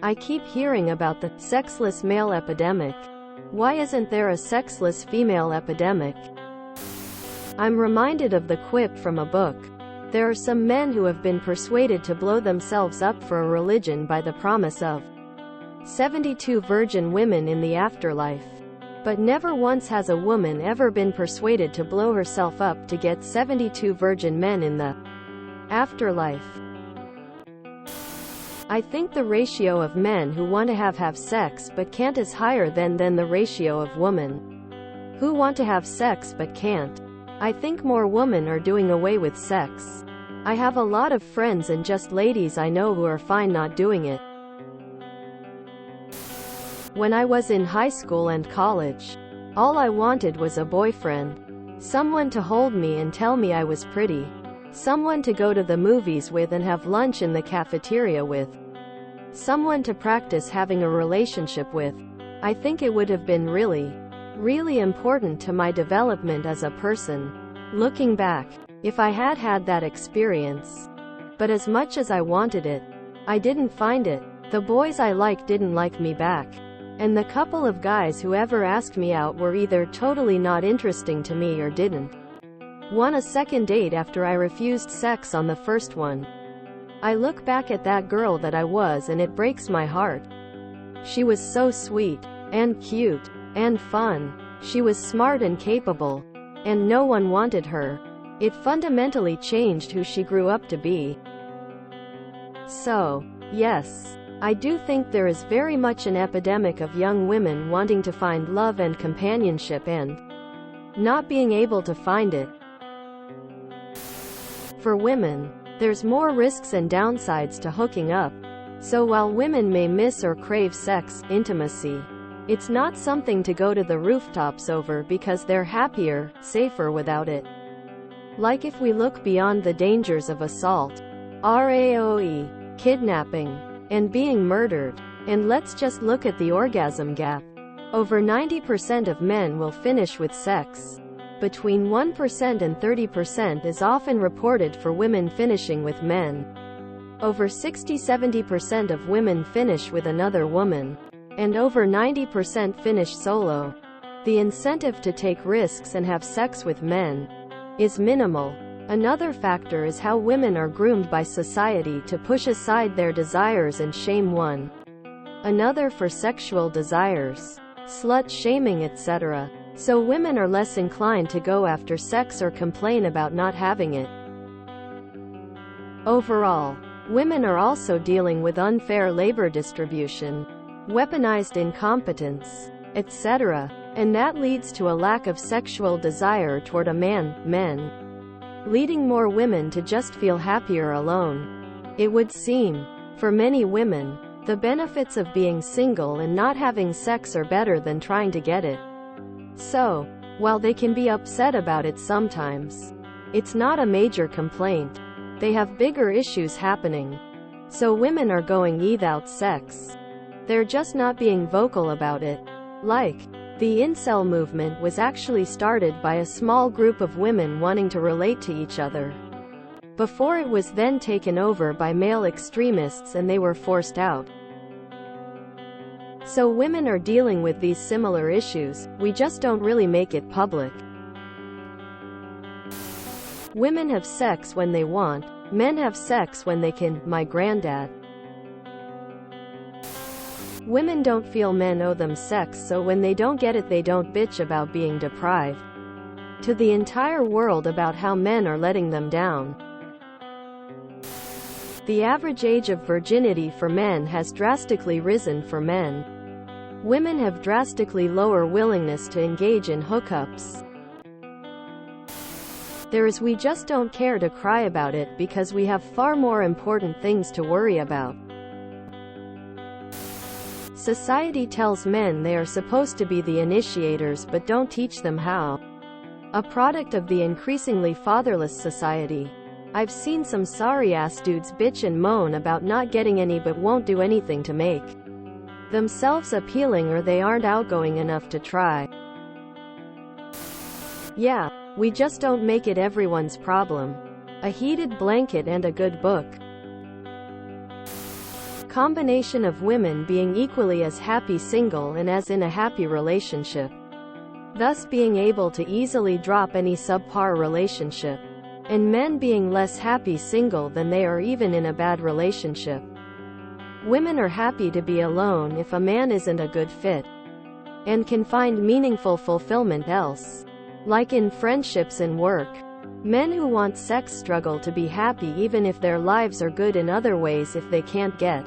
I keep hearing about the sexless male epidemic. Why isn't there a sexless female epidemic? I'm reminded of the quip from a book. There are some men who have been persuaded to blow themselves up for a religion by the promise of 72 virgin women in the afterlife. But never once has a woman ever been persuaded to blow herself up to get 72 virgin men in the afterlife. I think the ratio of men who want to have sex but can't is higher than the ratio of women who want to have sex but can't. I think more women are doing away with sex. I have a lot of friends and just ladies I know who are fine not doing it. When I was in high school and college, all I wanted was a boyfriend. Someone to hold me and tell me I was pretty. Someone to go to the movies with and have lunch in the cafeteria with. Someone to practice having a relationship with. I think it would have been really important to my development as a person. Looking back, if I had had that experience. But as much as I wanted it, I didn't find it. The boys I liked didn't like me back. And the couple of guys who ever asked me out were either totally not interesting to me or didn't want a second date after I refused sex on the first one. I look back at that girl that I was and it breaks my heart. She was so sweet, and cute, and fun. She was smart and capable. And no one wanted her. It fundamentally changed who she grew up to be. So, yes. I do think there is very much an epidemic of young women wanting to find love and companionship and not being able to find it. For women, there's more risks and downsides to hooking up. So while women may miss or crave sex, intimacy, it's not something to go to the rooftops over because they're happier, safer without it. Like if we look beyond the dangers of assault, rape, kidnapping, and being murdered. And let's just look at the orgasm gap. Over 90% of men will finish with sex. Between 1% and 30% is often reported for women finishing with men. Over 60–70% of women finish with another woman. And over 90% finish solo. The incentive to take risks and have sex with men is minimal. Another factor is how women are groomed by society to push aside their desires and shame one another for sexual desires, slut shaming, etc. So women are less inclined to go after sex or complain about not having it. Overall, women are also dealing with unfair labor distribution, weaponized incompetence, etc. And that leads to a lack of sexual desire toward men, leading more women to just feel happier alone. It would seem, for many women, the benefits of being single and not having sex are better than trying to get it. So, while they can be upset about it sometimes, it's not a major complaint. They have bigger issues happening. So women are going without sex. They're just not being vocal about it. Like, the incel movement was actually started by a small group of women wanting to relate to each other, before it was then taken over by male extremists and they were forced out. So women are dealing with these similar issues, we just don't really make it public. Women have sex when they want, men have sex when they can, my granddad. Women don't feel men owe them sex, so when they don't get it they don't bitch about being deprived to the entire world about how men are letting them down. The average age of virginity for men has drastically risen for men. Women have drastically lower willingness to engage in hookups. We just don't care to cry about it because we have far more important things to worry about. Society tells men they are supposed to be the initiators but don't teach them how. A product of the increasingly fatherless society. I've seen some sorry-ass dudes bitch and moan about not getting any but won't do anything to make themselves appealing, or they aren't outgoing enough to try. Yeah, we just don't make it everyone's problem. A heated blanket and a good book. combination of women being equally as happy single and as in a happy relationship, thus being able to easily drop any subpar relationship, and men being less happy single than they are even in a bad relationship. Women are happy to be alone if a man isn't a good fit, and can find meaningful fulfillment else, like in friendships and work. Men who want sex struggle to be happy even if their lives are good in other ways if they can't get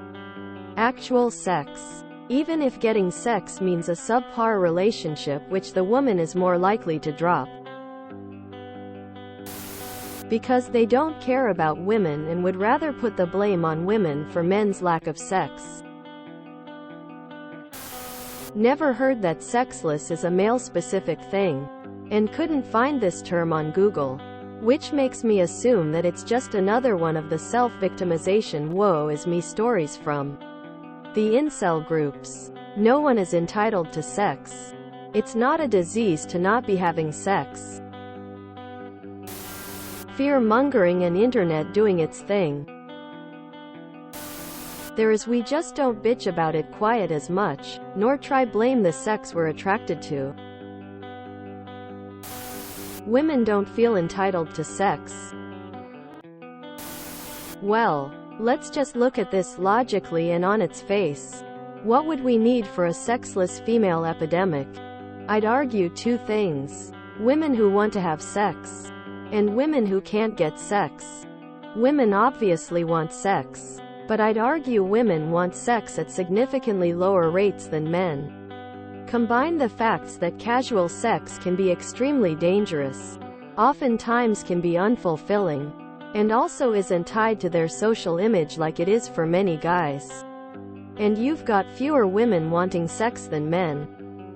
actual sex. Even if getting sex means a subpar relationship which the woman is more likely to drop, because they don't care about women and would rather put the blame on women for men's lack of sex. Never heard that sexless is a male-specific thing, and couldn't find this term on Google, which makes me assume that it's just another one of the self-victimization woe is me stories from the incel groups. No one is entitled to sex. It's not a disease to not be having sex. Fear-mongering and internet doing its thing. There is we just don't bitch about it quiet as much, nor try blame the sex we're attracted to. Women don't feel entitled to sex. Well, let's just look at this logically and on its face. What would we need for a sexless female epidemic? I'd argue two things: women who want to have sex, and women who can't get sex. Women obviously want sex, but I'd argue women want sex at significantly lower rates than men. Combine the facts that casual sex can be extremely dangerous, oftentimes can be unfulfilling, and also isn't tied to their social image like it is for many guys, and you've got fewer women wanting sex than men.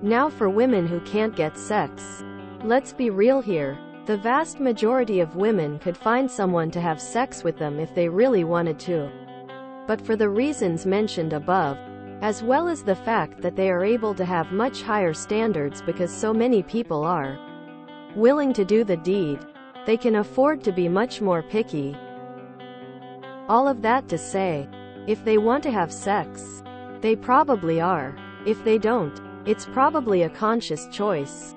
Now for women who can't get sex. Let's be real here. The vast majority of women could find someone to have sex with them if they really wanted to. But for the reasons mentioned above, as well as the fact that they are able to have much higher standards because so many people are willing to do the deed, they can afford to be much more picky. All of that to say, if they want to have sex, they probably are. If they don't, it's probably a conscious choice.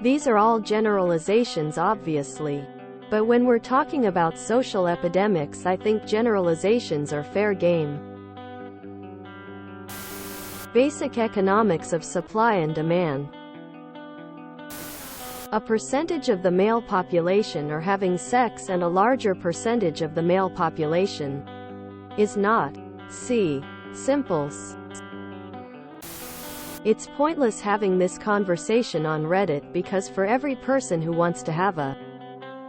These are all generalizations obviously, but when we're talking about social epidemics, I think generalizations are fair game. Basic economics of supply and demand. A percentage of the male population are having sex and a larger percentage of the male population is not. See Simples. It's pointless having this conversation on Reddit because for every person who wants to have a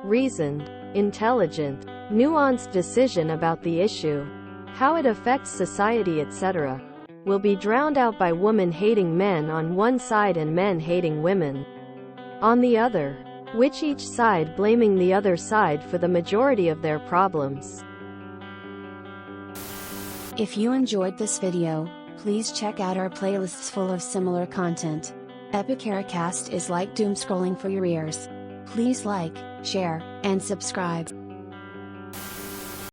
reasoned, intelligent, nuanced decision about the issue, how it affects society, etc., will be drowned out by woman-hating men on one side and men-hating women on the other, which each side blaming the other side for the majority of their problems. If you enjoyed this video, please check out our playlists full of similar content. TooAfraidToAsk is like doom scrolling for your ears. Please like, share, and subscribe.